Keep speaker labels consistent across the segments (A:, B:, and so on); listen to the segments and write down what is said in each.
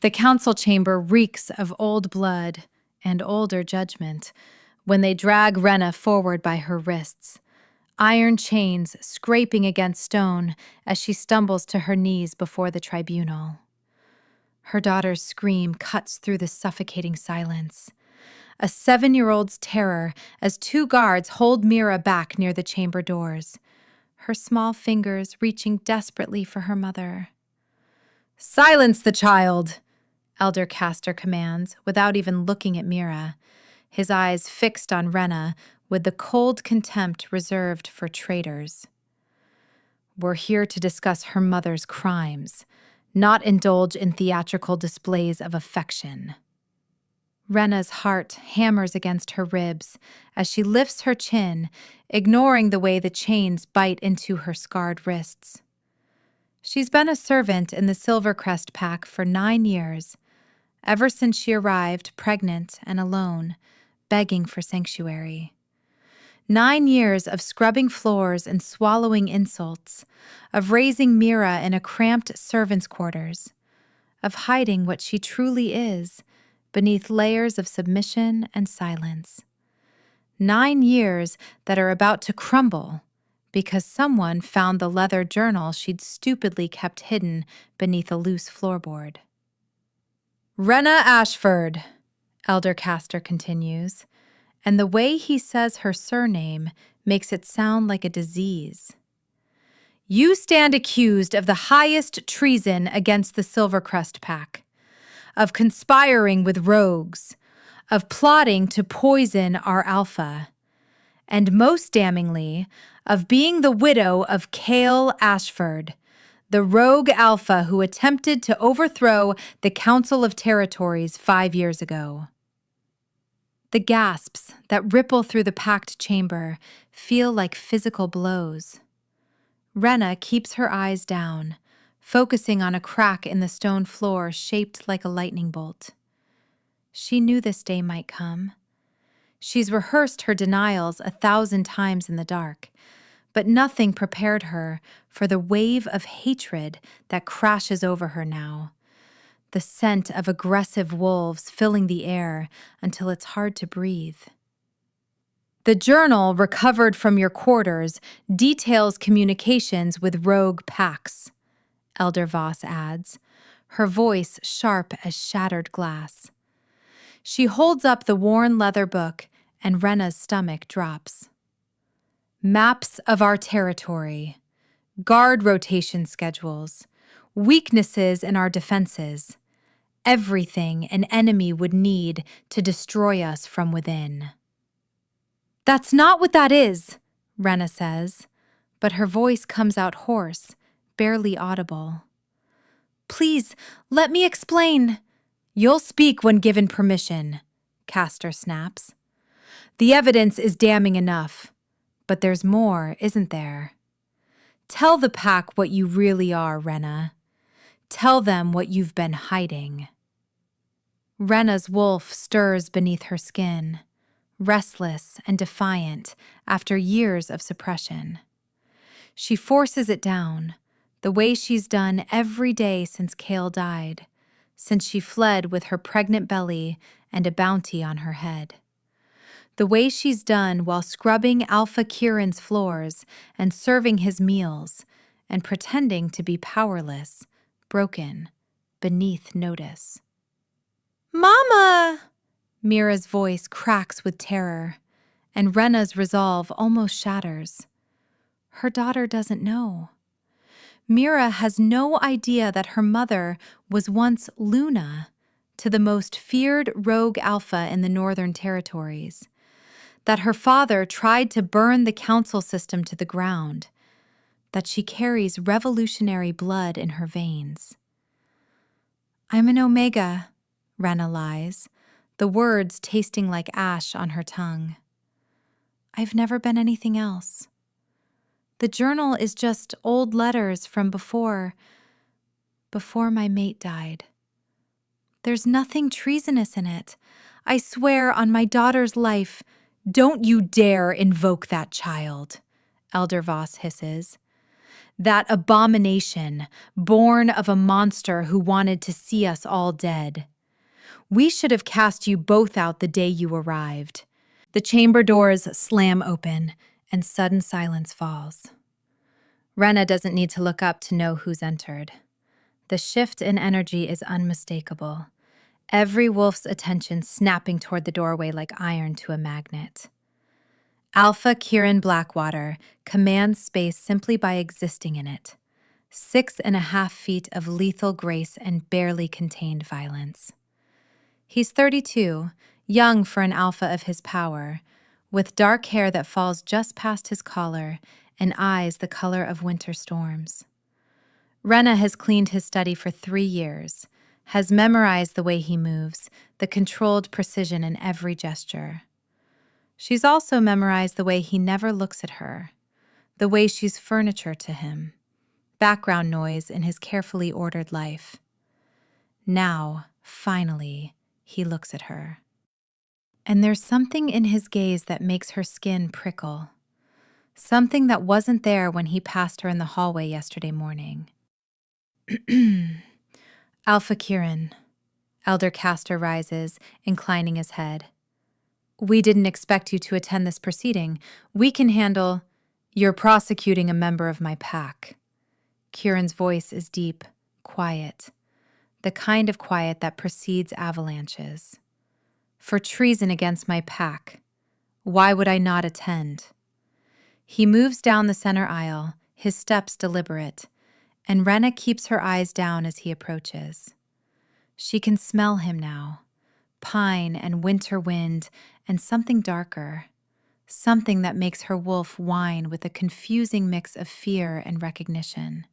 A: The council chamber reeks of old blood and older judgment when they drag Rena forward by her wrists, iron chains scraping against stone as she stumbles to her knees before the tribunal. Her daughter's scream cuts through the suffocating silence. A 7-year-old's terror as 2 guards hold Mira back near the chamber doors, her small fingers reaching desperately for her mother. "Silence the child!" Elder Castor commands, without even looking at Mira, his eyes fixed on Rena with the cold contempt reserved for traitors. "We're here to discuss her mother's crimes, not indulge in theatrical displays of affection." Rena's heart hammers against her ribs as she lifts her chin, ignoring the way the chains bite into her scarred wrists. She's been a servant in the Silvercrest Pack for 9 years, ever since she arrived pregnant and alone, begging for sanctuary. 9 years of scrubbing floors and swallowing insults, of raising Mira in a cramped servant's quarters, of hiding what she truly is beneath layers of submission and silence. 9 years that are about to crumble because someone found the leather journal she'd stupidly kept hidden beneath a loose floorboard. "Rena Ashford," Elder Castor continues, and the way he says her surname makes it sound like a disease. "You stand accused of the highest treason against the Silvercrest Pack, of conspiring with rogues, of plotting to poison our alpha, and most damningly, of being the widow of Cale Ashford, the rogue alpha who attempted to overthrow the Council of Territories 5 years ago." The gasps that ripple through the packed chamber feel like physical blows. Rena keeps her eyes down, focusing on a crack in the stone floor shaped like a lightning bolt. She knew this day might come. She's rehearsed her denials 1,000 times in the dark, but nothing prepared her for the wave of hatred that crashes over her now. The scent of aggressive wolves filling the air until it's hard to breathe. "The journal recovered from your quarters details communications with rogue packs," Elder Voss adds, her voice sharp as shattered glass. She holds up the worn leather book, and Rena's stomach drops. "Maps of our territory, guard rotation schedules, weaknesses in our defenses, everything an enemy would need to destroy us from within." "That's not what that is," Rena says, but her voice comes out hoarse, barely audible. "Please, let me explain." "You'll speak when given permission," Castor snaps. "The evidence is damning enough, but there's more, isn't there? Tell the pack what you really are, Rena. Tell them what you've been hiding." Rena's wolf stirs beneath her skin, restless and defiant after years of suppression. She forces it down, the way she's done every day since Cale died, since she fled with her pregnant belly and a bounty on her head. The way she's done while scrubbing Alpha Kieran's floors and serving his meals and pretending to be powerless, broken, beneath notice. "Mama!" Mira's voice cracks with terror, and Rena's resolve almost shatters. Her daughter doesn't know. Mira has no idea that her mother was once Luna, to the most feared rogue alpha in the Northern Territories, that her father tried to burn the council system to the ground, that she carries revolutionary blood in her veins. "I'm an Omega," Rena lies, the words tasting like ash on her tongue. "I've never been anything else. The journal is just old letters from before my mate died. There's nothing treasonous in it. I swear on my daughter's life." "Don't you dare invoke that child," Elder Voss hisses. That abomination, born of a monster who wanted to see us all dead. We should have cast you both out the day you arrived. The chamber doors slam open, and sudden silence falls. Rena doesn't need to look up to know who's entered. The shift in energy is unmistakable. Every wolf's attention snapping toward the doorway like iron to a magnet. Alpha Kieran Blackwater commands space simply by existing in it. 6.5 feet of lethal grace and barely contained violence. He's 32, young for an alpha of his power, with dark hair that falls just past his collar and eyes the color of winter storms. Rena has cleaned his study for 3 years, has memorized the way he moves, the controlled precision in every gesture. She's also memorized the way he never looks at her, the way she's furniture to him, background noise in his carefully ordered life. Now, finally, he looks at her. And there's something in his gaze that makes her skin prickle. Something that wasn't there when he passed her in the hallway yesterday morning. Alpha Kieran. Elder Castor rises, inclining his head. We didn't expect you to attend this proceeding. We can handle... You're prosecuting a member of my pack. Kieran's voice is deep, quiet. The kind of quiet that precedes avalanches. For treason against my pack. Why would I not attend? He moves down the center aisle, his steps deliberate, and Rena keeps her eyes down as he approaches. She can smell him now. Pine and winter wind and something darker. Something that makes her wolf whine with a confusing mix of fear and recognition.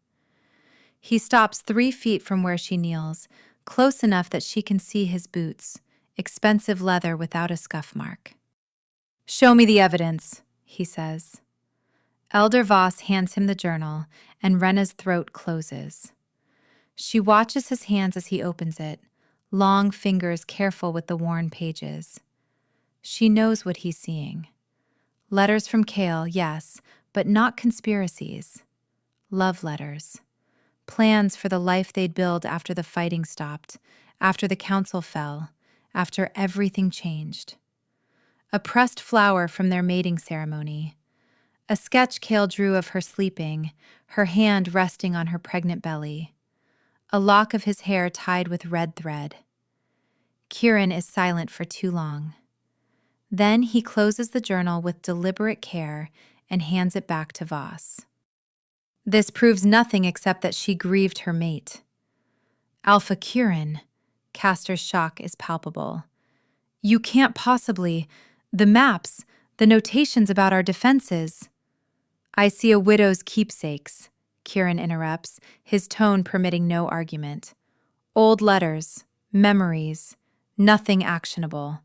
A: He stops 3 feet from where she kneels, close enough that she can see his boots, expensive leather without a scuff mark. Show me the evidence, he says. Elder Voss hands him the journal, and Rena's throat closes. She watches his hands as he opens it, long fingers careful with the worn pages. She knows what he's seeing. Letters from Kale, yes, but not conspiracies. Love letters. Plans for the life they'd build after the fighting stopped, after the council fell, after everything changed. A pressed flower from their mating ceremony. A sketch Kale drew of her sleeping, her hand resting on her pregnant belly. A lock of his hair tied with red thread. Kieran is silent for too long. Then he closes the journal with deliberate care and hands it back to Voss. This proves nothing except that she grieved her mate. Alpha Kieran, Castor's shock is palpable. You can't possibly... The maps, the notations about our defenses. I see a widow's keepsakes, Kieran interrupts, his tone permitting no argument. Old letters, memories, nothing actionable,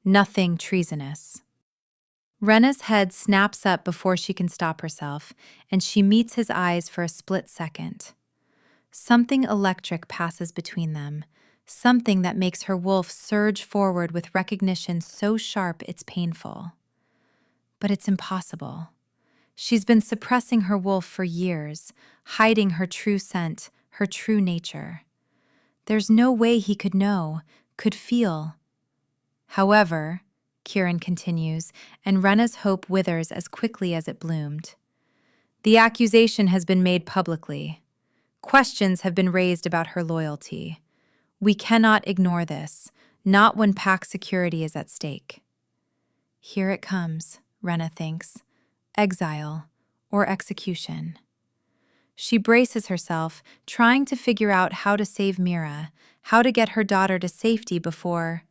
A: nothing treasonous. Rena's head snaps up before she can stop herself, and she meets his eyes for a split second. Something electric passes between them, something that makes her wolf surge forward with recognition so sharp it's painful. But it's impossible. She's been suppressing her wolf for years, hiding her true scent, her true nature. There's no way he could know, could feel. However, Kieran continues, and Rena's hope withers as quickly as it bloomed. The accusation has been made publicly. Questions have been raised about her loyalty. We cannot ignore this, not when pack security is at stake. Here it comes, Rena thinks. Exile or execution. She braces herself, trying to figure out how to save Mira, how to get her daughter to safety before...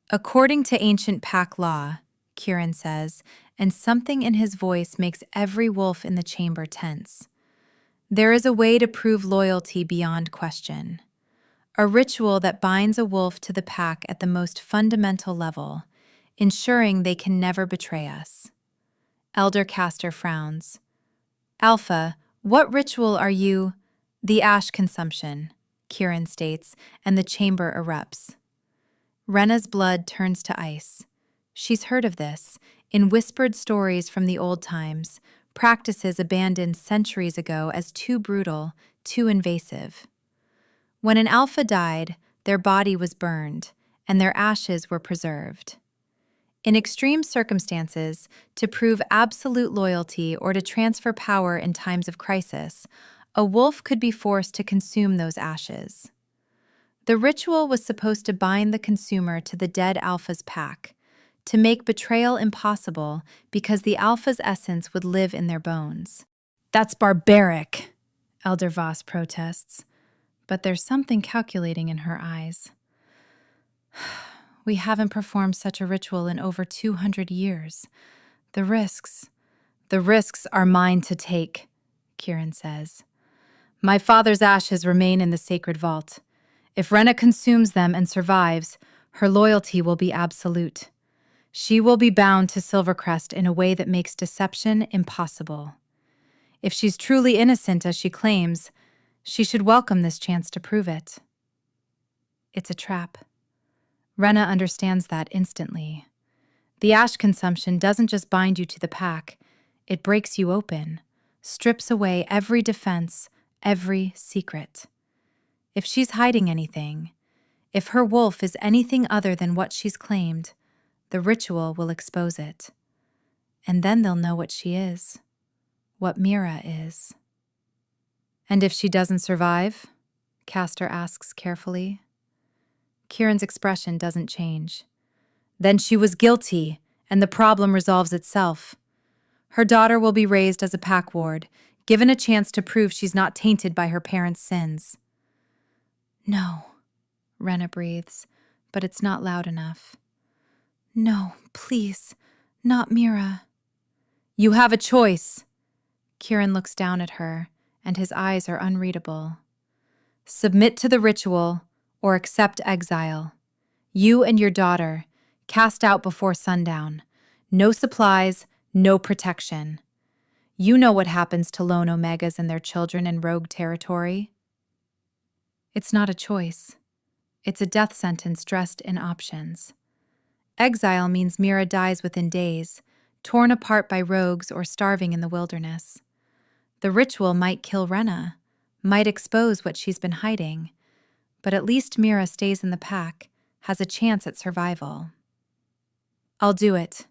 A: According to ancient pack law, Kieran says, and something in his voice makes every wolf in the chamber tense. There is a way to prove loyalty beyond question. A ritual that binds a wolf to the pack at the most fundamental level, ensuring they can never betray us. Elder Castor frowns. Alpha, what ritual are you? The ash consumption, Kieran states, and the chamber erupts. Rena's blood turns to ice. She's heard of this, in whispered stories from the old times, practices abandoned centuries ago as too brutal, too invasive. When an alpha died, their body was burned, and their ashes were preserved. In extreme circumstances, to prove absolute loyalty or to transfer power in times of crisis, a wolf could be forced to consume those ashes. The ritual was supposed to bind the consumer to the dead alpha's pack, to make betrayal impossible because the alpha's essence would live in their bones. "That's barbaric," Elder Voss protests, but there's something calculating in her eyes. "We haven't performed such a ritual in over 200 years. The risks are mine to take," Kieran says. "My father's ashes remain in the sacred vault. If Rena consumes them and survives, her loyalty will be absolute. She will be bound to Silvercrest in a way that makes deception impossible. If she's truly innocent as she claims, she should welcome this chance to prove it." It's a trap. Rena understands that instantly. The ash consumption doesn't just bind you to the pack, it breaks you open, strips away every defense, every secret. If she's hiding anything, if her wolf is anything other than what she's claimed, the ritual will expose it. And then they'll know what she is, what Mira is. "And if she doesn't survive?" Castor asks carefully. Kieran's expression doesn't change. "Then she was guilty, and the problem resolves itself. Her daughter will be raised as a pack ward, given a chance to prove she's not tainted by her parents' sins." "No," Rena breathes, but it's not loud enough. "No, please, not Mira." "You have a choice." Kieran looks down at her, and his eyes are unreadable. "Submit to the ritual or accept exile. You and your daughter, cast out before sundown. No supplies, no protection. You know what happens to lone Omegas and their children in rogue territory." It's not a choice. It's a death sentence dressed in options. Exile means Mira dies within days, torn apart by rogues or starving in the wilderness. The ritual might kill Rena, might expose what she's been hiding, but at least Mira stays in the pack, has a chance at survival. "I'll do it,"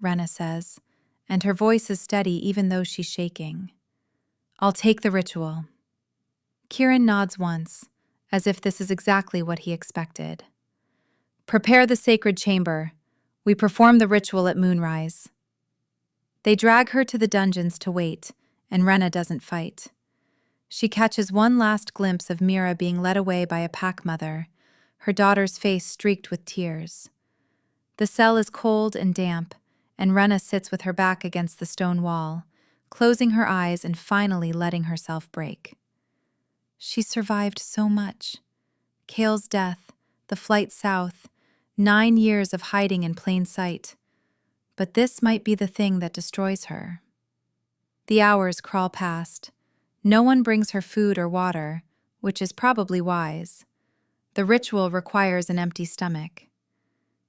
A: Rena says, and her voice is steady even though she's shaking. "I'll take the ritual." Kieran nods once, as if this is exactly what he expected. "Prepare the sacred chamber. We perform the ritual at moonrise." They drag her to the dungeons to wait, and Rena doesn't fight. She catches one last glimpse of Mira being led away by a pack mother, her daughter's face streaked with tears. The cell is cold and damp, and Rena sits with her back against the stone wall, closing her eyes and finally letting herself break. She survived so much. Kale's death, the flight south, 9 years of hiding in plain sight. But this might be the thing that destroys her. The hours crawl past. No one brings her food or water, which is probably wise. The ritual requires an empty stomach.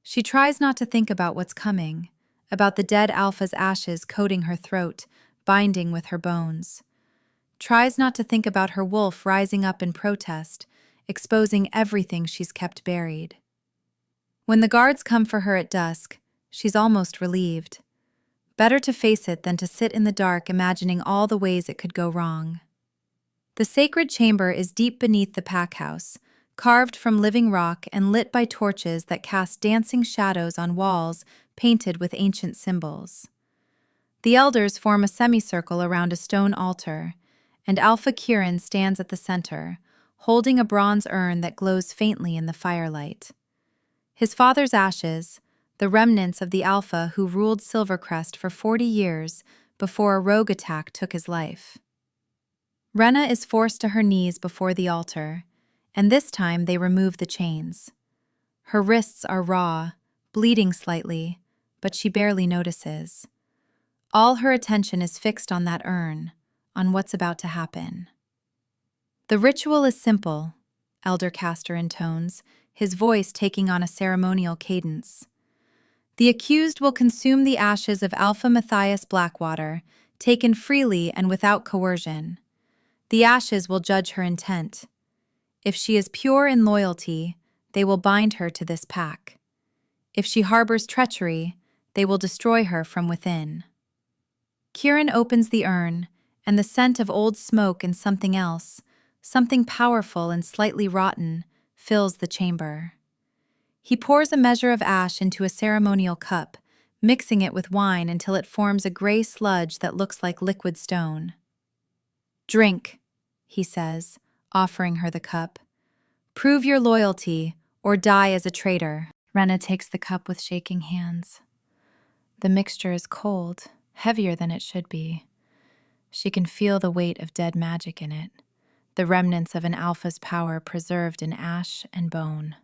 A: She tries not to think about what's coming, about the dead alpha's ashes coating her throat, binding with her bones. Tries not to think about her wolf rising up in protest, exposing everything she's kept buried. When the guards come for her at dusk, she's almost relieved. Better to face it than to sit in the dark imagining all the ways it could go wrong. The sacred chamber is deep beneath the pack house, carved from living rock and lit by torches that cast dancing shadows on walls painted with ancient symbols. The elders form a semicircle around a stone altar, and Alpha Kieran stands at the center, holding a bronze urn that glows faintly in the firelight. His father's ashes, the remnants of the Alpha who ruled Silvercrest for 40 years before a rogue attack took his life. Rena is forced to her knees before the altar, and this time they remove the chains. Her wrists are raw, bleeding slightly, but she barely notices. All her attention is fixed on that urn, on what's about to happen. "The ritual is simple," Elder Castor intones, his voice taking on a ceremonial cadence. "The accused will consume the ashes of Alpha Matthias Blackwater, taken freely and without coercion. The ashes will judge her intent. If she is pure in loyalty, they will bind her to this pack. If she harbors treachery, they will destroy her from within. Kieran opens the urn, and the scent of old smoke and something else, something powerful and slightly rotten, fills the chamber. He pours a measure of ash into a ceremonial cup, mixing it with wine until it forms a gray sludge that looks like liquid stone. "Drink," he says, offering her the cup. "Prove your loyalty, or die as a traitor." Rena takes the cup with shaking hands. The mixture is cold, heavier than it should be. She can feel the weight of dead magic in it, the remnants of an alpha's power preserved in ash and bone.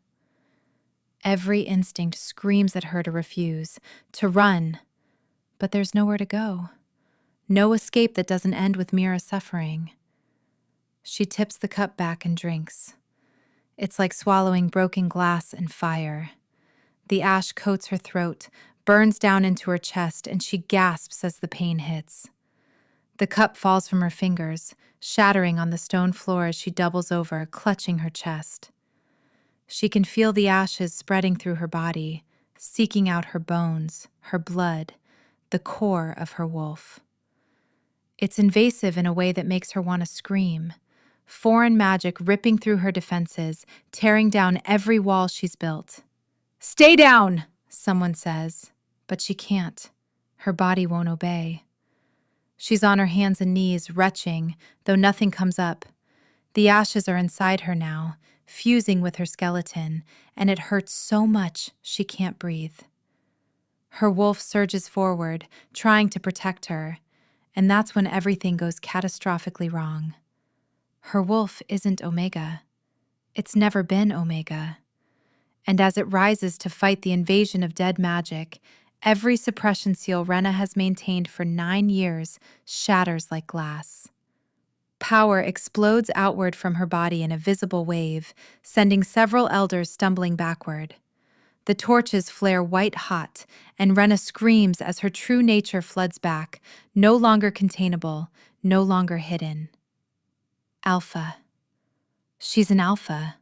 A: Every instinct screams at her to refuse, to run, but there's nowhere to go. No escape that doesn't end with Mira's suffering. She tips the cup back and drinks. It's like swallowing broken glass and fire. The ash coats her throat, burns down into her chest, and she gasps as the pain hits. The cup falls from her fingers, shattering on the stone floor as she doubles over, clutching her chest. She can feel the ashes spreading through her body, seeking out her bones, her blood, the core of her wolf. It's invasive in a way that makes her want to scream. Foreign magic ripping through her defenses, tearing down every wall she's built. "Stay down," someone says, but she can't. Her body won't obey. She's on her hands and knees, retching, though nothing comes up. The ashes are inside her now, fusing with her skeleton, and it hurts so much she can't breathe. Her wolf surges forward, trying to protect her, and that's when everything goes catastrophically wrong. Her wolf isn't Omega. It's never been Omega. And as it rises to fight the invasion of dead magic, every suppression seal Rena has maintained for 9 years shatters like glass. Power explodes outward from her body in a visible wave, sending several elders stumbling backward. The torches flare white-hot, and Rena screams as her true nature floods back, no longer containable, no longer hidden. Alpha. She's an alpha.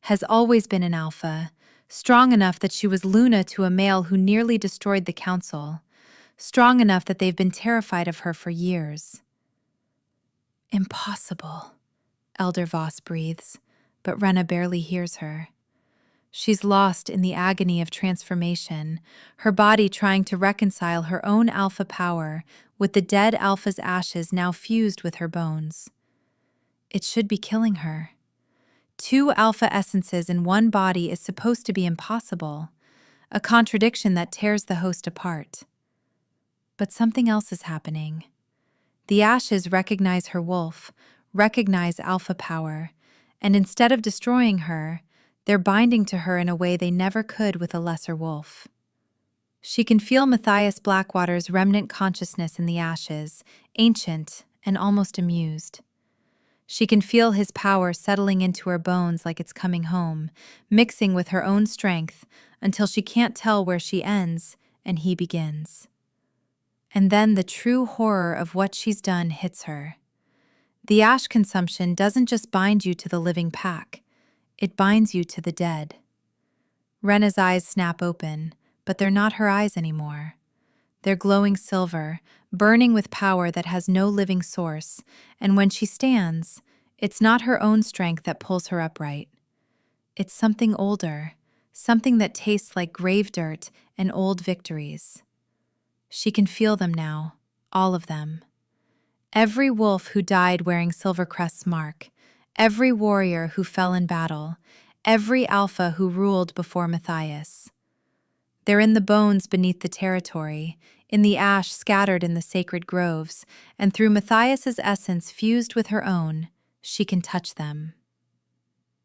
A: Has always been an alpha, strong enough that she was Luna to a male who nearly destroyed the council, strong enough that they've been terrified of her for years. "Impossible," Elder Voss breathes, but Rena barely hears her. She's lost in the agony of transformation, her body trying to reconcile her own alpha power with the dead alpha's ashes now fused with her bones. It should be killing her. 2 alpha essences in one body is supposed to be impossible, a contradiction that tears the host apart. But something else is happening. The ashes recognize her wolf, recognize alpha power, and instead of destroying her, they're binding to her in a way they never could with a lesser wolf. She can feel Matthias Blackwater's remnant consciousness in the ashes, ancient and almost amused. She can feel his power settling into her bones like it's coming home, mixing with her own strength until she can't tell where she ends and he begins. And then the true horror of what she's done hits her. The ash consumption doesn't just bind you to the living pack, it binds you to the dead. Rena's eyes snap open, but they're not her eyes anymore. They're glowing silver, burning with power that has no living source, and when she stands, it's not her own strength that pulls her upright. It's something older, something that tastes like grave dirt and old victories. She can feel them now, all of them. Every wolf who died wearing Silvercrest's mark, every warrior who fell in battle, every alpha who ruled before Matthias. They're in the bones beneath the territory, in the ash scattered in the sacred groves, and through Matthias's essence fused with her own, she can touch them.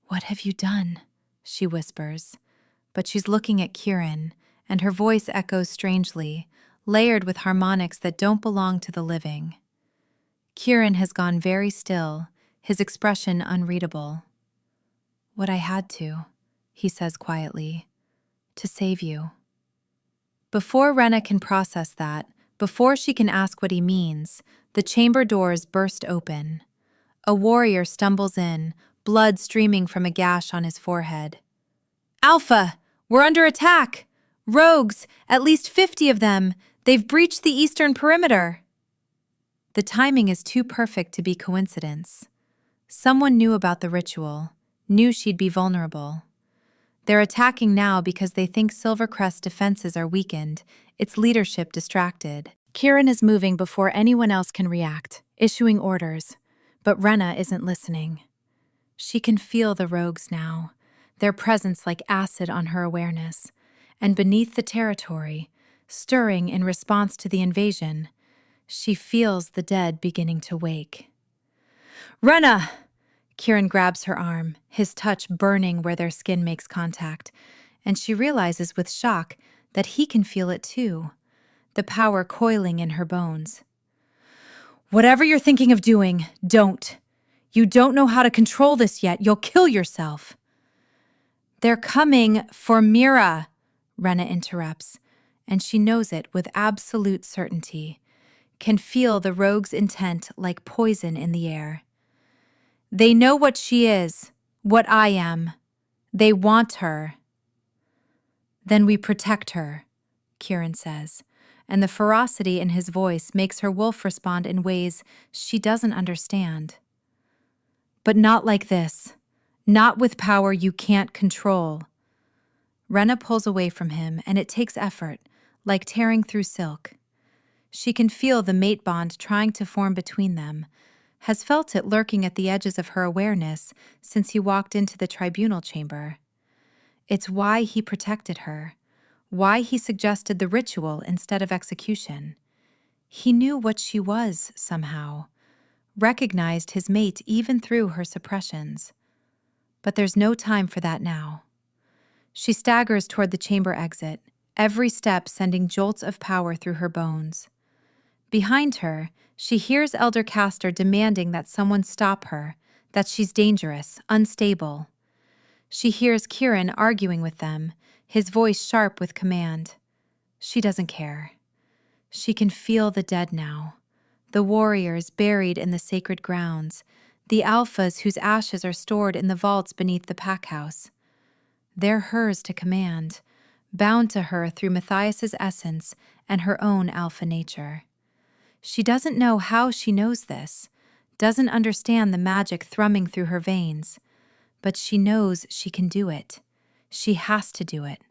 A: "What have you done?" she whispers, but she's looking at Kieran, and her voice echoes strangely, layered with harmonics that don't belong to the living. Kieran has gone very still, his expression unreadable. "What I had to," he says quietly, "to save you." Before Rena can process that, Before she can ask what he means, the chamber doors burst open. A warrior stumbles in, blood streaming from a gash on his forehead. "Alpha, we're under attack! Rogues, at least 50 of them! They've breached the eastern perimeter!" The timing is too perfect to be coincidence. Someone knew about the ritual, knew she'd be vulnerable. They're attacking now because they think Silvercrest's defenses are weakened, its leadership distracted. Kieran is moving before anyone else can react, issuing orders. But Rena isn't listening. She can feel the rogues now, their presence like acid on her awareness. And beneath the territory, stirring in response to the invasion, she feels the dead beginning to wake. "Rena!" Kieran grabs her arm, his touch burning where their skin makes contact, and she realizes with shock that he can feel it too, the power coiling in her bones. "Whatever you're thinking of doing, don't. You don't know how to control this yet. You'll kill yourself." "They're coming for Mira," Rena interrupts, and she knows it with absolute certainty, can feel the rogue's intent like poison in the air. "They know what she is, what I am. They want her." "Then we protect her," Kieran says, and the ferocity in his voice makes her wolf respond in ways she doesn't understand. "But not like this. Not with power you can't control." Rena pulls away from him, and it takes effort, like tearing through silk. She can feel the mate bond trying to form between them, has felt it lurking at the edges of her awareness since he walked into the tribunal chamber. It's why he protected her, why he suggested the ritual instead of execution. He knew what she was, somehow, recognized his mate even through her suppressions. But there's no time for that now. She staggers toward the chamber exit, every step sending jolts of power through her bones. Behind her, she hears Elder Castor demanding that someone stop her, that she's dangerous, unstable. She hears Kieran arguing with them, his voice sharp with command. She doesn't care. She can feel the dead now, the warriors buried in the sacred grounds, the alphas whose ashes are stored in the vaults beneath the pack house. They're hers to command, bound to her through Matthias's essence and her own alpha nature. She doesn't know how she knows this, doesn't understand the magic thrumming through her veins, but she knows she can do it. She has to do it.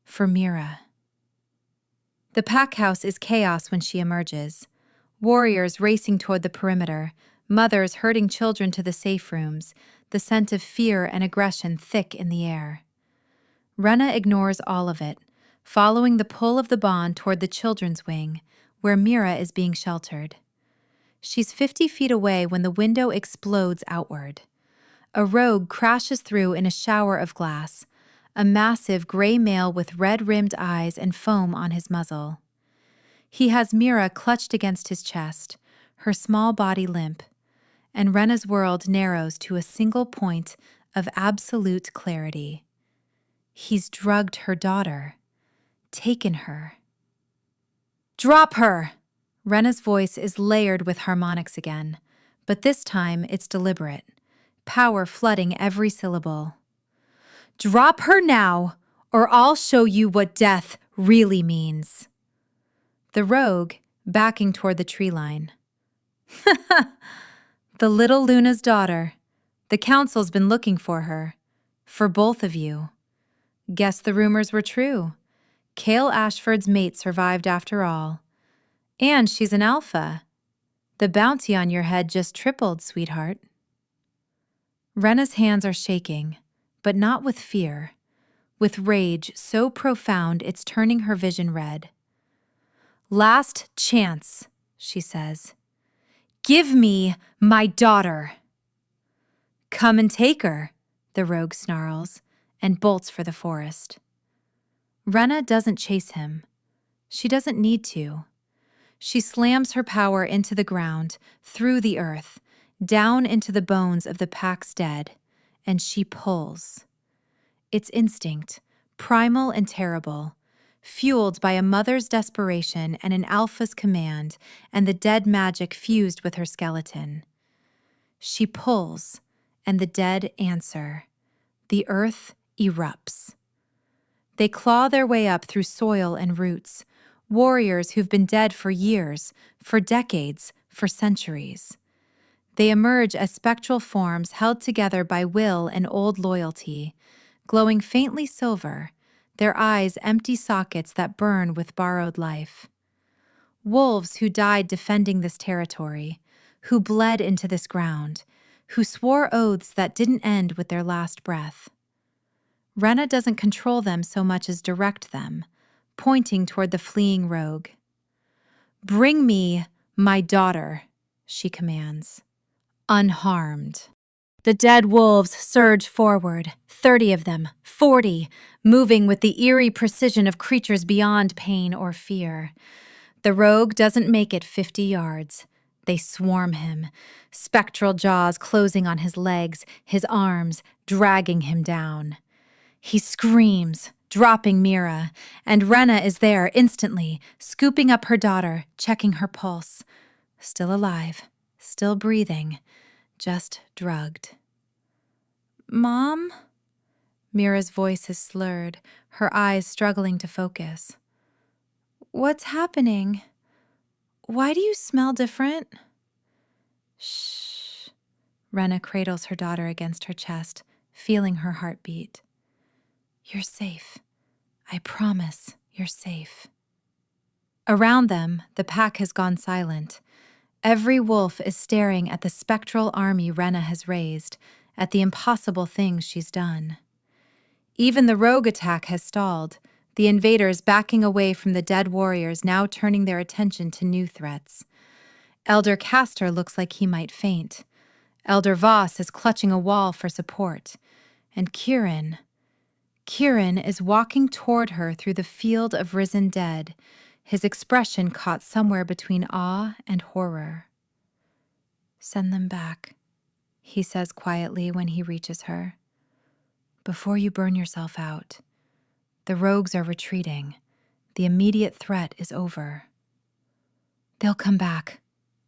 A: For Mira. The pack house is chaos when she emerges. Warriors racing toward the perimeter, mothers herding children to the safe rooms, the scent of fear and aggression thick in the air. Rena ignores all of it, following the pull of the bond toward the children's wing, where Mira is being sheltered. She's 50 feet away when the window explodes outward. A rogue crashes through in a shower of glass, a massive gray male with red-rimmed eyes and foam on his muzzle. He has Mira clutched against his chest, her small body limp, and Rena's world narrows to a single point of absolute clarity. He's drugged her daughter, taken her. "Drop her!" Rena's voice is layered with harmonics again, but this time it's deliberate, power flooding every syllable. "Drop her now, or I'll show you what death really means." The rogue, backing toward the tree line. "The little Luna's daughter. The council's been looking for her. For both of you. Guess the rumors were true. Cale Ashford's mate survived after all. And she's an alpha. The bounty on your head just tripled, sweetheart." Rena's hands are shaking, but not with fear, with rage so profound it's turning her vision red. "Last chance," she says. "Give me my daughter." "Come and take her," the rogue snarls, and bolts for the forest. Rena doesn't chase him. She doesn't need to. She slams her power into the ground, through the earth, down into the bones of the pack's dead, and she pulls. It's instinct, primal and terrible, fueled by a mother's desperation and an alpha's command, and the dead magic fused with her skeleton. She pulls, and the dead answer. The earth erupts. They claw their way up through soil and roots, warriors who've been dead for years, for decades, for centuries. They emerge as spectral forms held together by will and old loyalty, glowing faintly silver, their eyes empty sockets that burn with borrowed life. Wolves who died defending this territory, who bled into this ground, who swore oaths that didn't end with their last breath. Rena doesn't control them so much as direct them, pointing toward the fleeing rogue. "Bring me my daughter," she commands. Unharmed. The dead wolves surge forward, 30 of them, 40, moving with the eerie precision of creatures beyond pain or fear. The rogue doesn't make it 50 yards. They swarm him, spectral jaws closing on his legs, his arms, dragging him down. He screams, dropping Mira, and Rena is there instantly, scooping up her daughter, checking her pulse. Still alive, still breathing, just drugged. "Mom?" Mira's voice is slurred, her eyes struggling to focus. "What's happening? Why do you smell different?" "Shh." Rena cradles her daughter against her chest, feeling her heartbeat. "You're safe. I promise you're safe." Around them, the pack has gone silent. Every wolf is staring at the spectral army Rena has raised, at the impossible things she's done. Even the rogue attack has stalled, the invaders backing away from the dead warriors, now turning their attention to new threats. Elder Castor looks like he might faint. Elder Voss is clutching a wall for support. And Kieran is walking toward her through the field of risen dead, his expression caught somewhere between awe and horror. "Send them back," he says quietly when he reaches her. "Before you burn yourself out. The rogues are retreating. The immediate threat is over." "They'll come back,"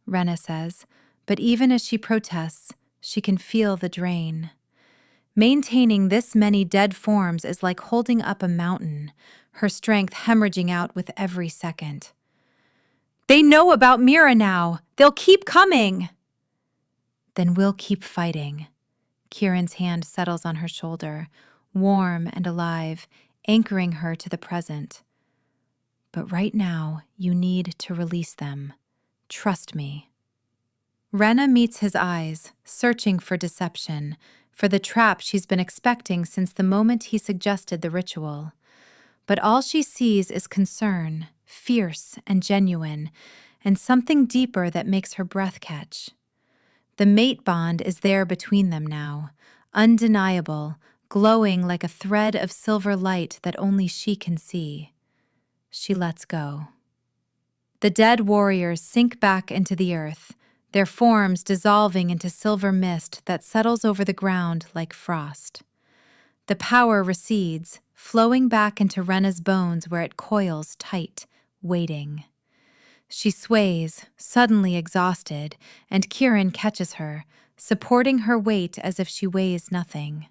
A: Rena says, but even as she protests, she can feel the drain. Maintaining this many dead forms is like holding up a mountain, her strength hemorrhaging out with every second. "They know about Mira now! They'll keep coming!" "Then we'll keep fighting." Kieran's hand settles on her shoulder, warm and alive, anchoring her to the present. "But right now, you need to release them. Trust me." Rena meets his eyes, searching for deception, for the trap she's been expecting since the moment he suggested the ritual. But all she sees is concern, fierce and genuine, and something deeper that makes her breath catch. The mate bond is there between them now, undeniable, glowing like a thread of silver light that only she can see. She lets go. The dead warriors sink back into the earth, their forms dissolving into silver mist that settles over the ground like frost. The power recedes, flowing back into Rena's bones where it coils tight, waiting. She sways, suddenly exhausted, and Kieran catches her, supporting her weight as if she weighs nothing.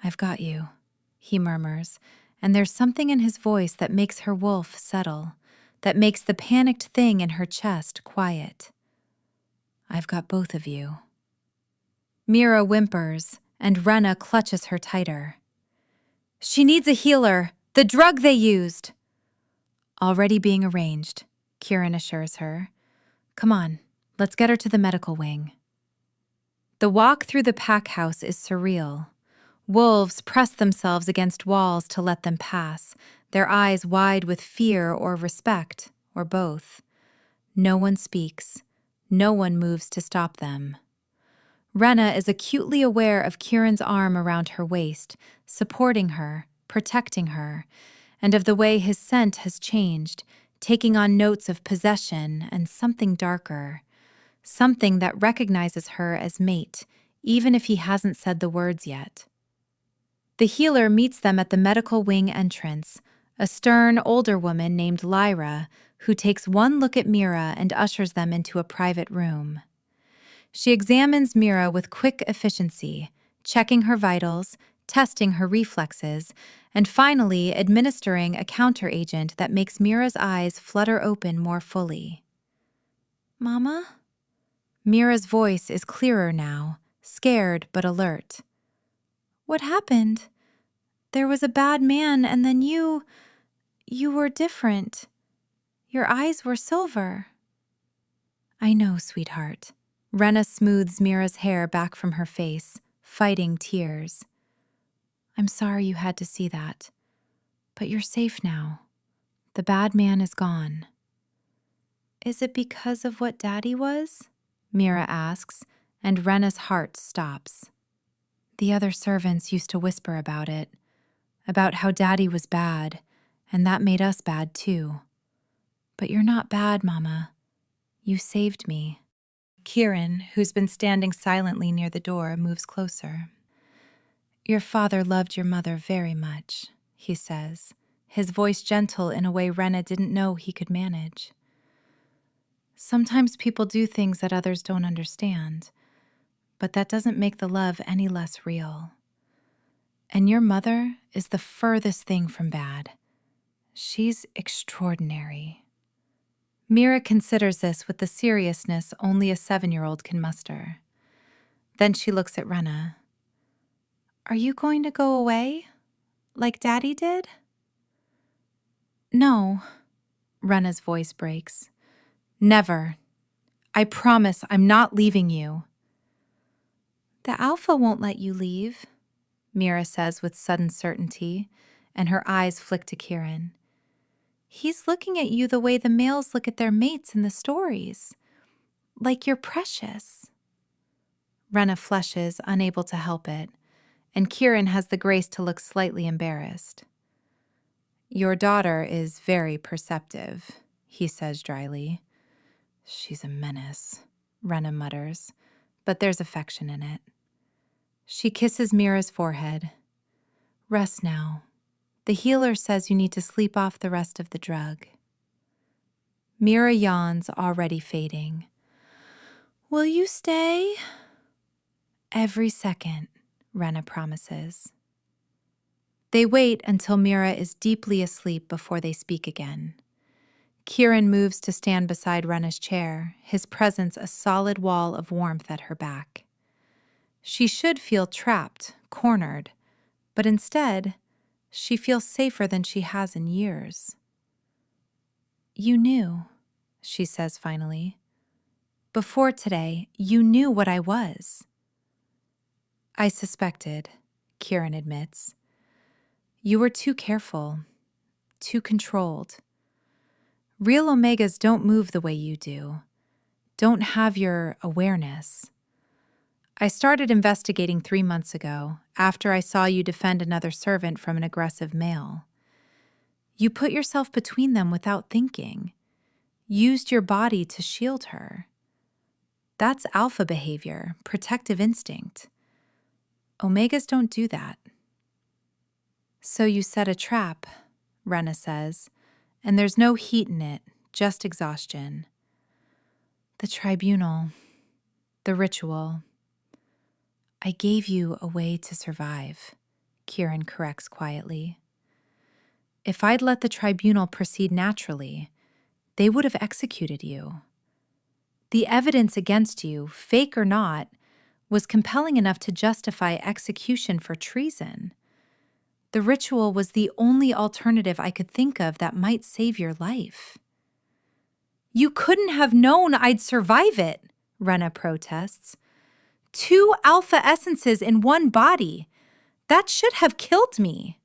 A: "I've got you," he murmurs, and there's something in his voice that makes her wolf settle, that makes the panicked thing in her chest quiet. "I've got both of you." Mira whimpers, and Rena clutches her tighter. "She needs a healer, the drug they used." "Already being arranged," Kieran assures her. "Come on, let's get her to the medical wing." The walk through the pack house is surreal. Wolves press themselves against walls to let them pass, their eyes wide with fear or respect, or both. No one speaks. No one moves to stop them. Rena is acutely aware of Kieran's arm around her waist, supporting her, protecting her, and of the way his scent has changed, taking on notes of possession and something darker, something that recognizes her as mate, even if he hasn't said the words yet. The healer meets them at the medical wing entrance, a stern, older woman named Lyra, who takes one look at Mira and ushers them into a private room. She examines Mira with quick efficiency, checking her vitals, testing her reflexes, and finally administering a counteragent that makes Mira's eyes flutter open more fully. "Mama?" Mira's voice is clearer now, scared but alert. "What happened? There was a bad man, and then you were different. Your eyes were silver." "I know, sweetheart." Rena smooths Mira's hair back from her face, fighting tears. "I'm sorry you had to see that. But you're safe now. The bad man is gone." "Is it because of what Daddy was?" Mira asks, and Rena's heart stops. "The other servants used to whisper about it, about how Daddy was bad, and that made us bad too. But you're not bad, Mama. You saved me." Kieran, who's been standing silently near the door, moves closer. "Your father loved your mother very much," he says, his voice gentle in a way Rena didn't know he could manage. "Sometimes people do things that others don't understand, but that doesn't make the love any less real. And your mother is the furthest thing from bad. She's extraordinary." Mira considers this with the seriousness only a 7-year-old can muster. Then she looks at Rena. "Are you going to go away, like Daddy did?" "No," Rena's voice breaks. "Never. I promise I'm not leaving you." "The Alpha won't let you leave," Mira says with sudden certainty, and her eyes flick to Kieran. "He's looking at you the way the males look at their mates in the stories. Like you're precious." Rena flushes, unable to help it, and Kieran has the grace to look slightly embarrassed. "Your daughter is very perceptive," he says dryly. "She's a menace," Rena mutters, but there's affection in it. She kisses Mira's forehead. "Rest now. The healer says you need to sleep off the rest of the drug." Mira yawns, already fading. "Will you stay?" "Every second," Rena promises. They wait until Mira is deeply asleep before they speak again. Kieran moves to stand beside Rena's chair, his presence a solid wall of warmth at her back. She should feel trapped, cornered, but instead, she feels safer than she has in years. "You knew," she says finally. "Before today, you knew what I was." "I suspected," Kieran admits. "You were too careful, too controlled. Real Omegas don't move the way you do, don't have your awareness. I started investigating 3 months ago, after I saw you defend another servant from an aggressive male. You put yourself between them without thinking, used your body to shield her. That's alpha behavior, protective instinct. Omegas don't do that." "So you set a trap," Rena says, and there's no heat in it, just exhaustion. "The tribunal, the ritual. I gave you a way to survive," Kieran corrects quietly. "If I'd let the tribunal proceed naturally, they would have executed you. The evidence against you, fake or not, was compelling enough to justify execution for treason. The ritual was the only alternative I could think of that might save your life." "You couldn't have known I'd survive it," Rena protests. 2 alpha essences in one body. That should have killed me."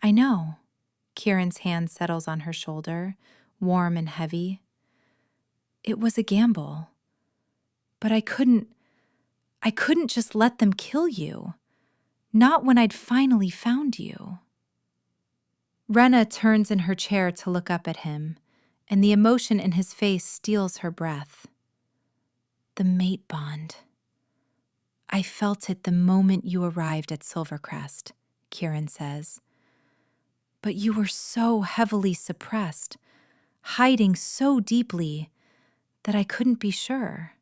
A: "I know." Kieran's hand settles on her shoulder, warm and heavy. "It was a gamble. But I couldn't just let them kill you. Not when I'd finally found you." Rena turns in her chair to look up at him, and the emotion in his face steals her breath. "The mate bond. I felt it the moment you arrived at Silvercrest," Kieran says. But you were so heavily suppressed, hiding so deeply that I couldn't be sure.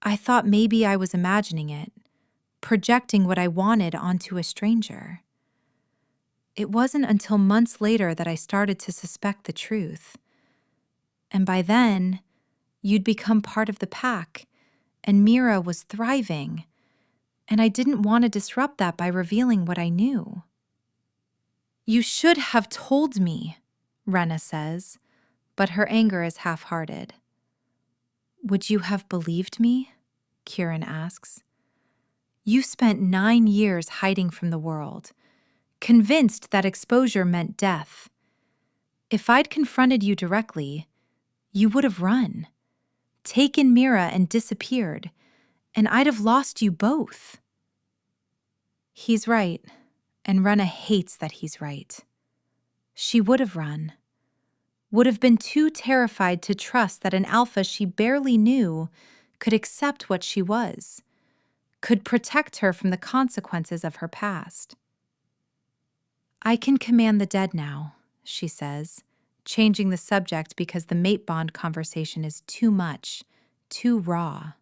A: I thought maybe I was imagining it, projecting what I wanted onto a stranger. It wasn't until months later that I started to suspect the truth. And by then, you'd become part of the pack, and Mira was thriving, and I didn't want to disrupt that by revealing what I knew. You should have told me, Rena says, but her anger is half-hearted. Would you have believed me? Kieran asks. You spent 9 years hiding from the world, convinced that exposure meant death. If I'd confronted you directly, you would have run, taken Mira and disappeared, and I'd have lost you both. He's right, and Rena hates that he's right. She would have run, would have been too terrified to trust that an alpha she barely knew could accept what she was, could protect her from the consequences of her past. I can command the dead now, she says, changing the subject because the mate bond conversation is too much, too raw.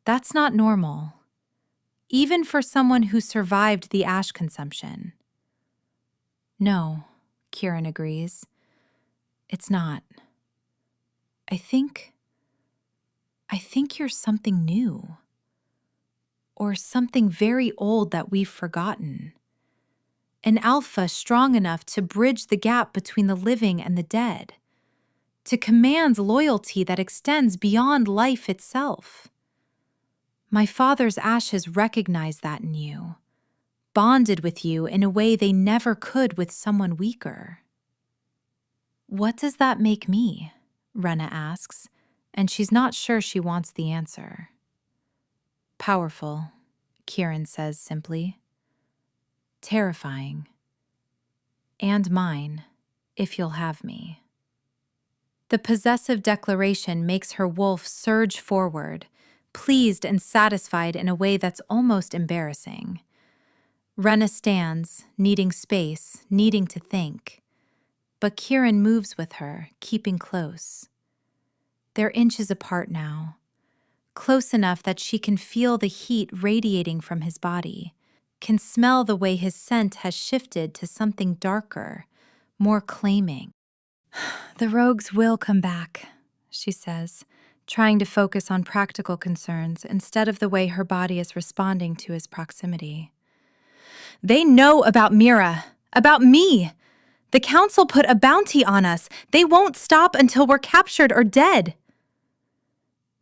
A: That's not normal, even for someone who survived the ash consumption. No, Kieran agrees. It's not. I think you're something new. Or something very old that we've forgotten. An alpha strong enough to bridge the gap between the living and the dead. To command loyalty that extends beyond life itself. My father's ashes recognize that in you. Bonded with you in a way they never could with someone weaker. What does that make me? Rena asks, and she's not sure she wants the answer. Powerful, Kieran says simply. Terrifying. And mine, if you'll have me. The possessive declaration makes her wolf surge forward, pleased and satisfied in a way that's almost embarrassing. Rena stands, needing space, needing to think. But Kieran moves with her, keeping close. They're inches apart now, close enough that she can feel the heat radiating from his body, can smell the way his scent has shifted to something darker, more claiming. The rogues will come back, she says, trying to focus on practical concerns instead of the way her body is responding to his proximity. They know about Mira, about me. The council put a bounty on us. They won't stop until we're captured or dead.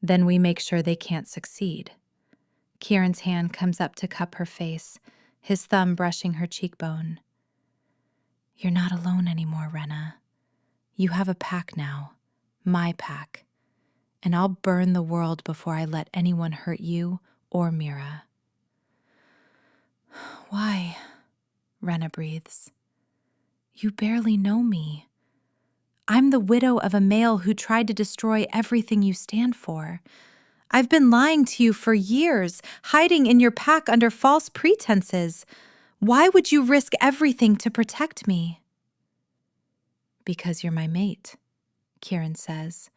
A: Then we make sure they can't succeed. Kieran's hand comes up to cup her face, his thumb brushing her cheekbone. You're not alone anymore, Rena. You have a pack now, my pack, and I'll burn the world before I let anyone hurt you or Mira. Why? Rena breathes. You barely know me. I'm the widow of a male who tried to destroy everything you stand for. I've been lying to you for years, hiding in your pack under false pretenses. Why would you risk everything to protect me? Because you're my mate, Kieran says,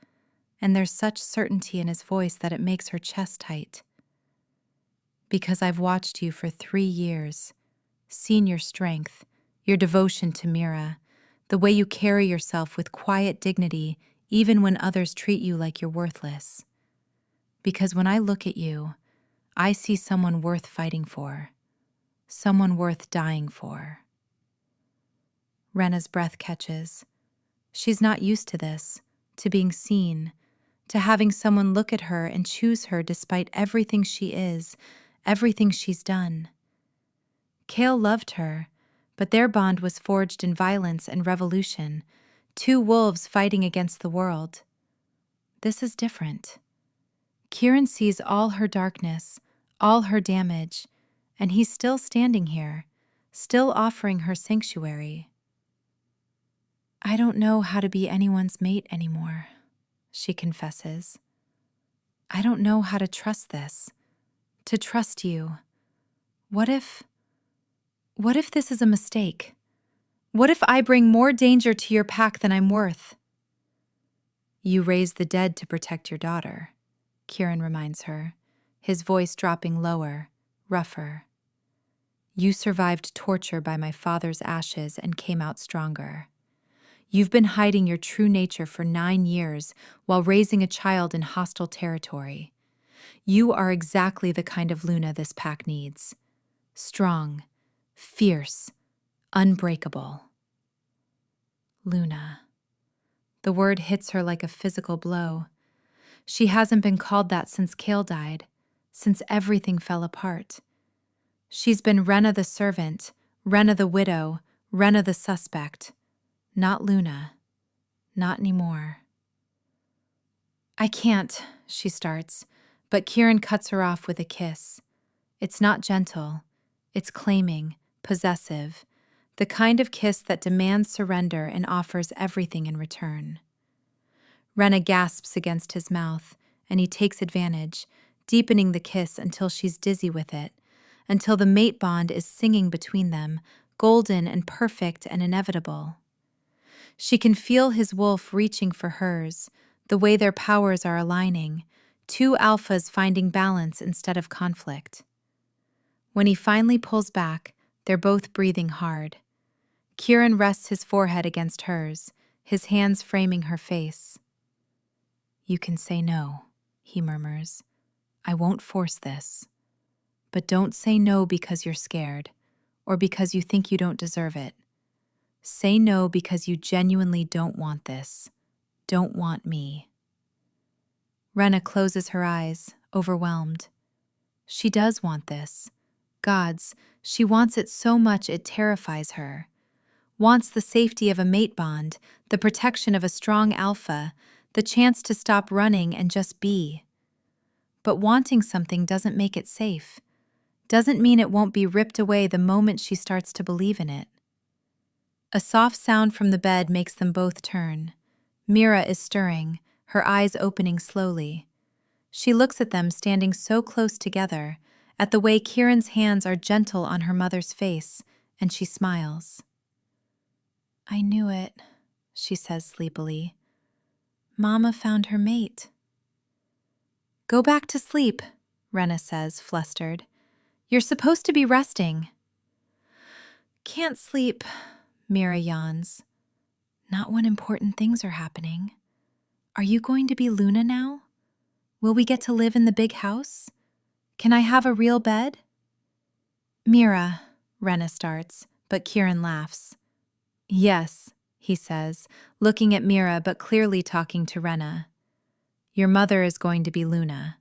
A: and there's such certainty in his voice that it makes her chest tight. Because I've watched you for 3 years, seen your strength, your devotion to Mira, the way you carry yourself with quiet dignity even when others treat you like you're worthless. Because when I look at you, I see someone worth fighting for, someone worth dying for. Rena's breath catches. She's not used to this, to being seen, to having someone look at her and choose her despite everything she is, everything she's done. Kale loved her, but their bond was forged in violence and revolution, 2 wolves fighting against the world. This is different. Kieran sees all her darkness, all her damage, and he's still standing here, still offering her sanctuary. I don't know how to be anyone's mate anymore, she confesses. I don't know how to trust this, to trust you. What if this is a mistake? What if I bring more danger to your pack than I'm worth? You raise the dead to protect your daughter, Kieran reminds her, his voice dropping lower, rougher. You survived torture by my father's ashes and came out stronger. You've been hiding your true nature for 9 years while raising a child in hostile territory. You are exactly the kind of Luna this pack needs. Strong, fierce, unbreakable. Luna. The word hits her like a physical blow. She hasn't been called that since Kale died, since everything fell apart. She's been Rena the servant, Rena the widow, Rena the suspect. Not Luna. Not anymore. I can't, she starts, but Kieran cuts her off with a kiss. It's not gentle. It's claiming, possessive, the kind of kiss that demands surrender and offers everything in return. Rena gasps against his mouth, and he takes advantage, deepening the kiss until she's dizzy with it, until the mate bond is singing between them, golden and perfect and inevitable. She can feel his wolf reaching for hers, the way their powers are aligning, two alphas finding balance instead of conflict. When he finally pulls back, they're both breathing hard. Kieran rests his forehead against hers, his hands framing her face. You can say no, he murmurs. I won't force this. But don't say no because you're scared, or because you think you don't deserve it. Say no because you genuinely don't want this. Don't want me. Rena closes her eyes, overwhelmed. She does want this. Gods, she wants it so much it terrifies her. Wants the safety of a mate bond, the protection of a strong alpha, the chance to stop running and just be. But wanting something doesn't make it safe. Doesn't mean it won't be ripped away the moment she starts to believe in it. A soft sound from the bed makes them both turn. Mira is stirring, her eyes opening slowly. She looks at them standing so close together, at the way Kieran's hands are gentle on her mother's face, and she smiles. I knew it, she says sleepily. Mama found her mate. Go back to sleep, Rena says, flustered. You're supposed to be resting. Can't sleep, Mira yawns. Not when important things are happening. Are you going to be Luna now? Will we get to live in the big house? Can I have a real bed? Mira, Rena starts, but Kieran laughs. Yes, he says, looking at Mira but clearly talking to Rena. Your mother is going to be Luna,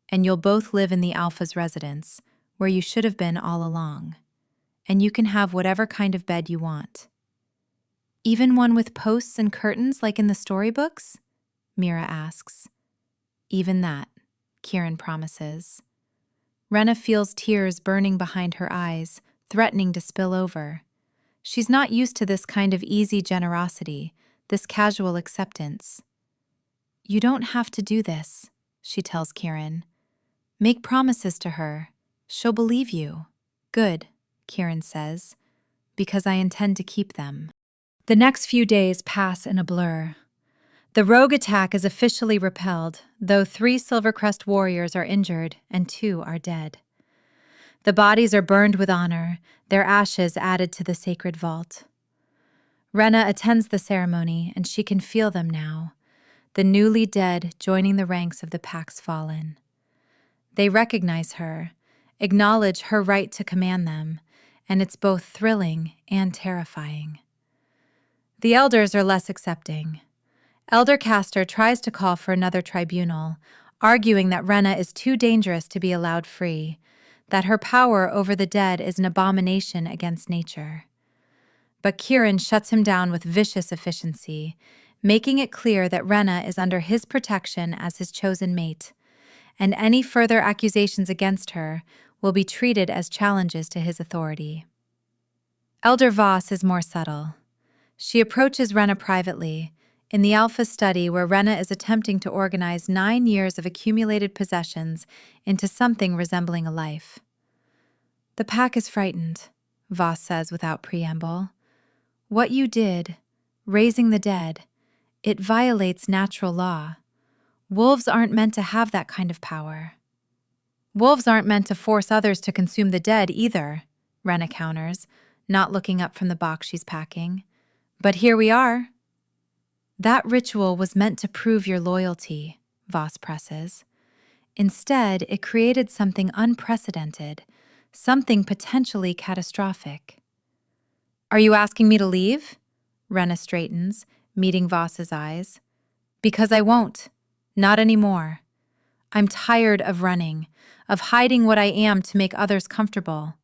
A: and you'll both live in the Alpha's residence, where you should have been all along. And you can have whatever kind of bed you want. Even one with posts and curtains like in the storybooks? Mira asks. Even that, Kieran promises. Rena feels tears burning behind her eyes, threatening to spill over. She's not used to this kind of easy generosity, this casual acceptance. You don't have to do this, she tells Kieran. Make promises to her. She'll believe you. Good, Kieran says, because I intend to keep them. The next few days pass in a blur. The rogue attack is officially repelled, though 3 Silvercrest warriors are injured and 2 are dead. The bodies are burned with honor, their ashes added to the sacred vault. Rena attends the ceremony, and she can feel them now, the newly dead joining the ranks of the Pack's fallen. They recognize her, acknowledge her right to command them, and it's both thrilling and terrifying. The elders are less accepting. Elder Castor tries to call for another tribunal, arguing that Rena is too dangerous to be allowed free, that her power over the dead is an abomination against nature. But Kieran shuts him down with vicious efficiency, making it clear that Rena is under his protection as his chosen mate, and any further accusations against her will be treated as challenges to his authority. Elder Voss is more subtle. She approaches Rena privately, in the Alpha study where Rena is attempting to organize 9 years of accumulated possessions into something resembling a life. The Pack is frightened, Voss says without preamble. What you did, raising the dead, it violates natural law. Wolves aren't meant to have that kind of power. Wolves aren't meant to force others to consume the dead either, Rena counters, not looking up from the box she's packing. But here we are. That ritual was meant to prove your loyalty, Voss presses. Instead, it created something unprecedented, something potentially catastrophic. Are you asking me to leave? Rena straightens, meeting Voss's eyes. Because I won't. Not anymore. I'm tired of running, of hiding what I am to make others comfortable.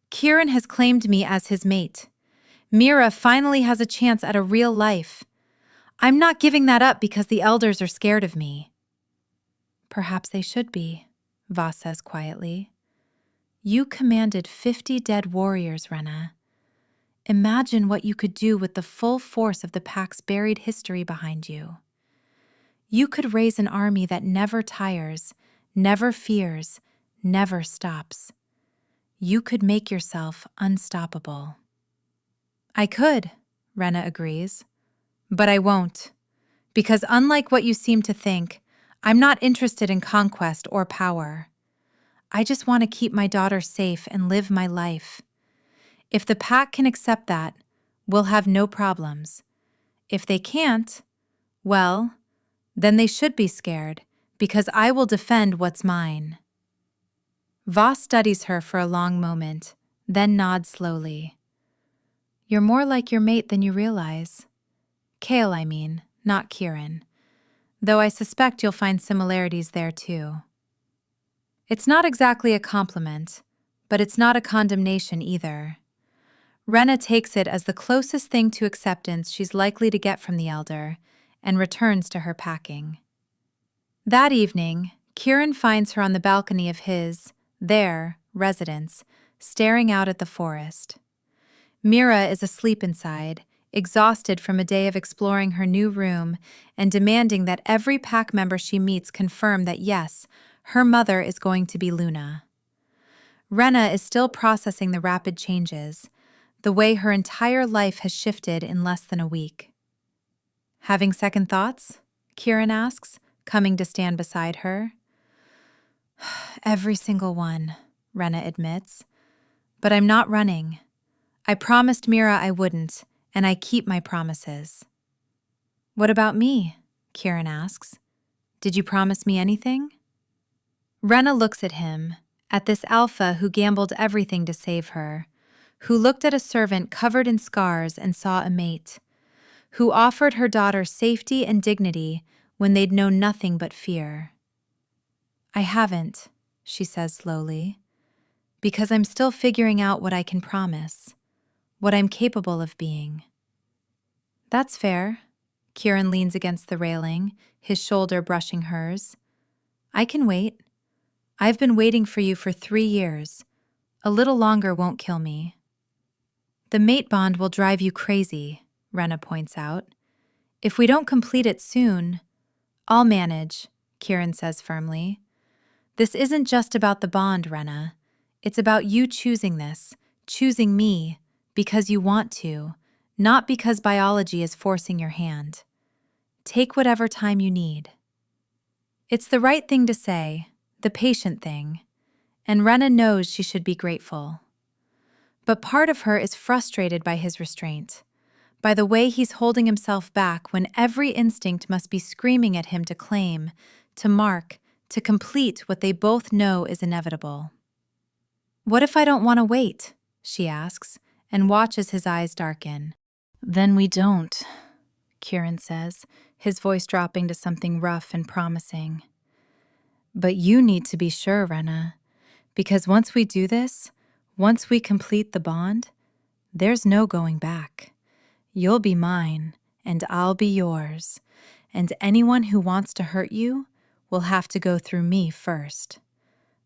A: Kieran has claimed me as his mate. Mira finally has a chance at a real life. I'm not giving that up because the elders are scared of me. Perhaps they should be, Voss says quietly. You commanded 50 dead warriors, Rena. Imagine what you could do with the full force of the pack's buried history behind you. You could raise an army that never tires, never fears, never stops. You could make yourself unstoppable. I could, Rena agrees. But I won't. Because unlike what you seem to think, I'm not interested in conquest or power. I just want to keep my daughter safe and live my life. If the pack can accept that, we'll have no problems. If they can't, well, then they should be scared, because I will defend what's mine. Voss studies her for a long moment, then nods slowly. You're more like your mate than you realize. Kale, I mean, not Kieran. Though I suspect you'll find similarities there too. It's not exactly a compliment, but it's not a condemnation either. Rena takes it as the closest thing to acceptance she's likely to get from the elder, and returns to her packing. That evening, Kieran finds her on the balcony of their residence, staring out at the forest. Mira is asleep inside, exhausted from a day of exploring her new room and demanding that every pack member she meets confirm that yes, her mother is going to be Luna. Rena is still processing the rapid changes, the way her entire life has shifted in less than a week. Having second thoughts? Kieran asks, coming to stand beside her. Every single one, Rena admits. But I'm not running. I promised Mira I wouldn't, and I keep my promises. What about me? Kieran asks. Did you promise me anything? Rena looks at him, at this alpha who gambled everything to save her, who looked at a servant covered in scars and saw a mate, who offered her daughter safety and dignity when they'd known nothing but fear. I haven't, she says slowly, because I'm still figuring out what I can promise, what I'm capable of being. That's fair. Kieran leans against the railing, his shoulder brushing hers. I can wait. I've been waiting for you for 3 years. A little longer won't kill me. The mate bond will drive you crazy, Rena points out. If we don't complete it soon, I'll manage, Kieran says firmly. This isn't just about the bond, Rena. It's about you choosing this, choosing me, because you want to, not because biology is forcing your hand. Take whatever time you need. It's the right thing to say, the patient thing, and Rena knows she should be grateful. But part of her is frustrated by his restraint, by the way he's holding himself back when every instinct must be screaming at him to claim, to mark, to complete what they both know is inevitable. What if I don't want to wait? She asks, and watches his eyes darken. Then we don't, Kieran says, his voice dropping to something rough and promising. But you need to be sure, Rena, because once we do this, once we complete the bond, there's no going back. You'll be mine, and I'll be yours, and anyone who wants to hurt you will have to go through me first.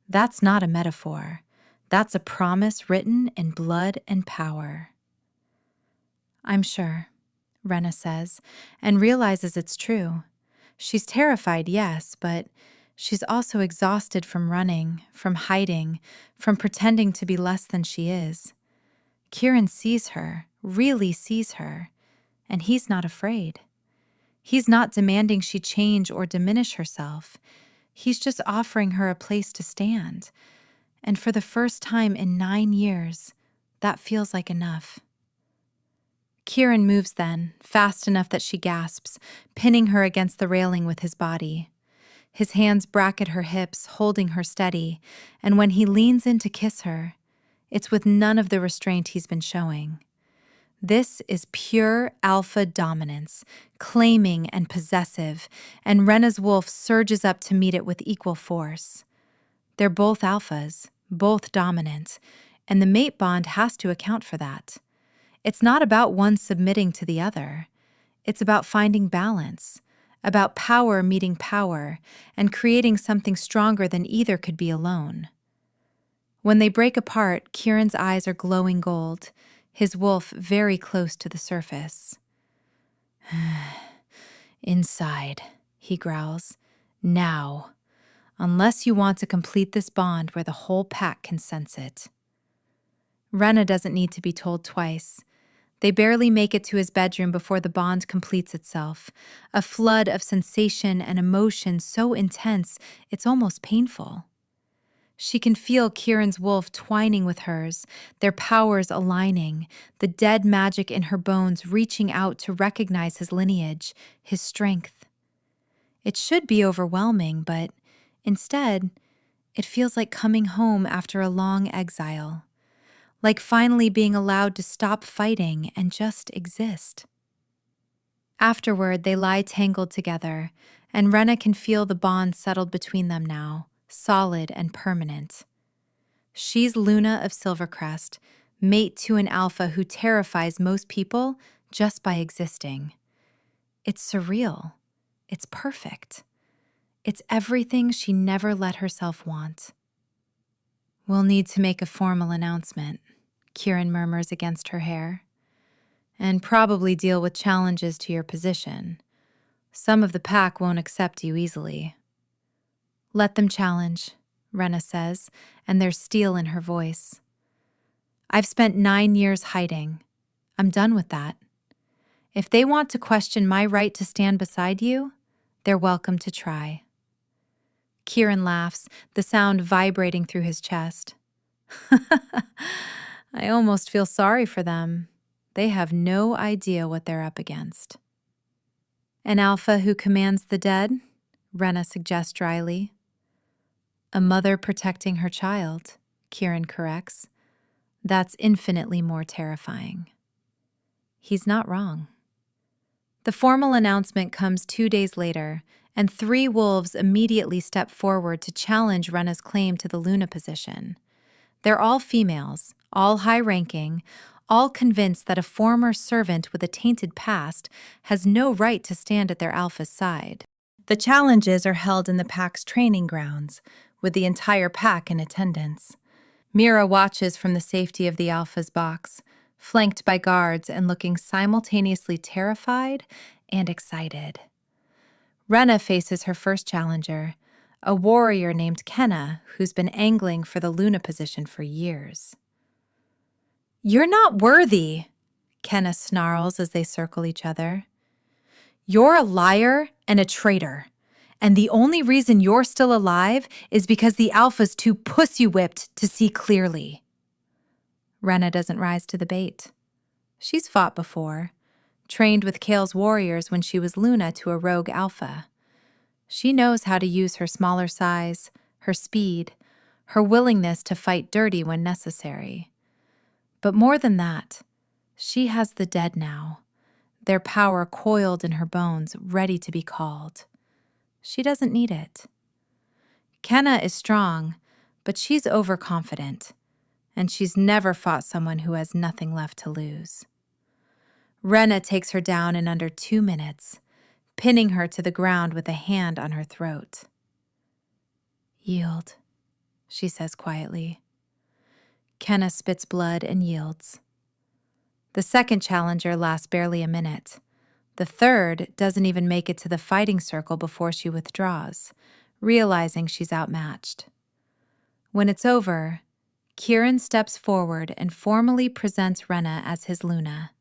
A: That's not a metaphor. That's a promise written in blood and power. I'm sure, Rena says, and realizes it's true. She's terrified, yes, but she's also exhausted from running, from hiding, from pretending to be less than she is. Kieran sees her, really sees her, and he's not afraid. He's not demanding she change or diminish herself. He's just offering her a place to stand. And for the first time in 9 years, that feels like enough. Kieran moves then, fast enough that she gasps, pinning her against the railing with his body. His hands bracket her hips, holding her steady, and when he leans in to kiss her, it's with none of the restraint he's been showing. This is pure alpha dominance, claiming and possessive, and Rena's wolf surges up to meet it with equal force. They're both alphas, both dominant, and the mate bond has to account for that. It's not about one submitting to the other. It's about finding balance, about power meeting power, and creating something stronger than either could be alone. When they break apart, Kieran's eyes are glowing gold, his wolf very close to the surface. Inside, he growls. Now. Unless you want to complete this bond where the whole pack can sense it. Rena doesn't need to be told twice. They barely make it to his bedroom before the bond completes itself, a flood of sensation and emotion so intense it's almost painful. She can feel Kieran's wolf twining with hers, their powers aligning, the dead magic in her bones reaching out to recognize his lineage, his strength. It should be overwhelming, but instead, it feels like coming home after a long exile. Like finally being allowed to stop fighting and just exist. Afterward, they lie tangled together, and Rena can feel the bond settled between them now, solid and permanent. She's Luna of Silvercrest, mate to an alpha who terrifies most people just by existing. It's surreal. It's perfect. It's everything she never let herself want. We'll need to make a formal announcement, Kieran murmurs against her hair, and probably deal with challenges to your position. Some of the pack won't accept you easily. Let them challenge, Rena says, and there's steel in her voice. I've spent 9 years hiding. I'm done with that. If they want to question my right to stand beside you, they're welcome to try. Kieran laughs, the sound vibrating through his chest. I almost feel sorry for them. They have no idea what they're up against. An alpha who commands the dead? Rena suggests dryly. A mother protecting her child, Kieran corrects. That's infinitely more terrifying. He's not wrong. The formal announcement comes 2 days later, and 3 wolves immediately step forward to challenge Rena's claim to the Luna position. They're all females, all high-ranking, all convinced that a former servant with a tainted past has no right to stand at their alpha's side. The challenges are held in the pack's training grounds, with the entire pack in attendance. Mira watches from the safety of the alpha's box, flanked by guards and looking simultaneously terrified and excited. Rena faces her first challenger, a warrior named Kenna who's been angling for the Luna position for years. You're not worthy, Kenna snarls as they circle each other. You're a liar and a traitor, and the only reason you're still alive is because the alpha's too pussy-whipped to see clearly. Rena doesn't rise to the bait. She's fought before, trained with Kale's warriors when she was Luna to a rogue alpha. She knows how to use her smaller size, her speed, her willingness to fight dirty when necessary. But more than that, she has the dead now, their power coiled in her bones, ready to be called. She doesn't need it. Kenna is strong, but she's overconfident, and she's never fought someone who has nothing left to lose. Rena takes her down in under 2 minutes, pinning her to the ground with a hand on her throat. Yield, she says quietly. Kenna spits blood and yields. The second challenger lasts barely a minute. The third doesn't even make it to the fighting circle before she withdraws, realizing she's outmatched. When it's over, Kieran steps forward and formally presents Rena as his Luna,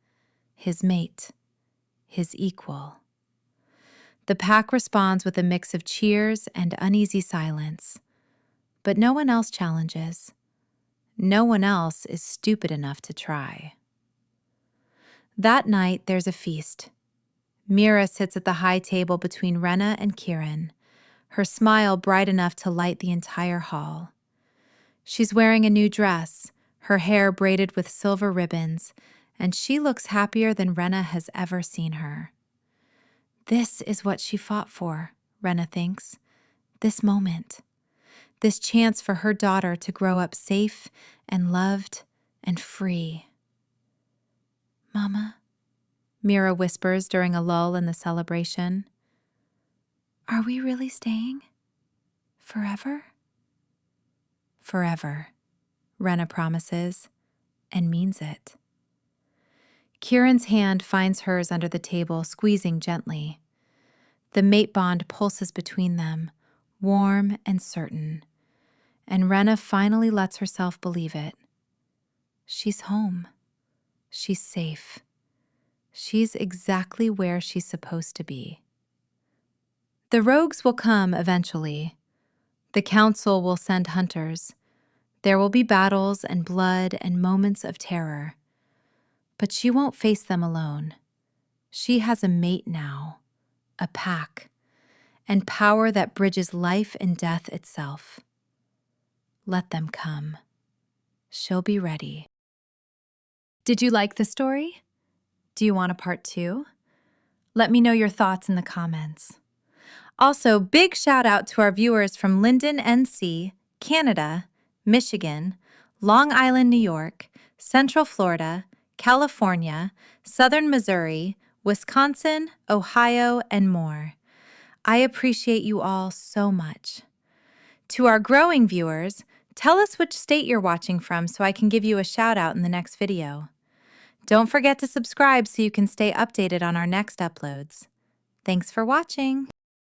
A: his mate, his equal. The pack responds with a mix of cheers and uneasy silence, but no one else challenges. No one else is stupid enough to try. That night, there's a feast. Mira sits at the high table between Rena and Kieran, her smile bright enough to light the entire hall. She's wearing a new dress, her hair braided with silver ribbons, and she looks happier than Rena has ever seen her. This is what she fought for, Rena thinks. This moment. This chance for her daughter to grow up safe and loved and free. Mama, Mira whispers during a lull in the celebration. Are we really staying? Forever? Forever, Rena promises, and means it. Kieran's hand finds hers under the table, squeezing gently. The mate bond pulses between them, warm and certain, and Rena finally lets herself believe it. She's home. She's safe. She's exactly where she's supposed to be. The rogues will come eventually. The council will send hunters. There will be battles and blood and moments of terror. But she won't face them alone. She has a mate now, a pack, and power that bridges life and death itself. Let them come. She'll be ready. Did you like the story? Do you want a part 2? Let me know your thoughts in the comments. Also, big shout out to our viewers from Linden, NC, Canada, Michigan, Long Island, New York, Central Florida, California, Southern Missouri, Wisconsin, Ohio, and more. I appreciate you all so much. To our growing viewers, tell us which state you're watching from so I can give you a shout out in the next video. Don't forget to subscribe so you can stay updated on our next uploads. Thanks for watching.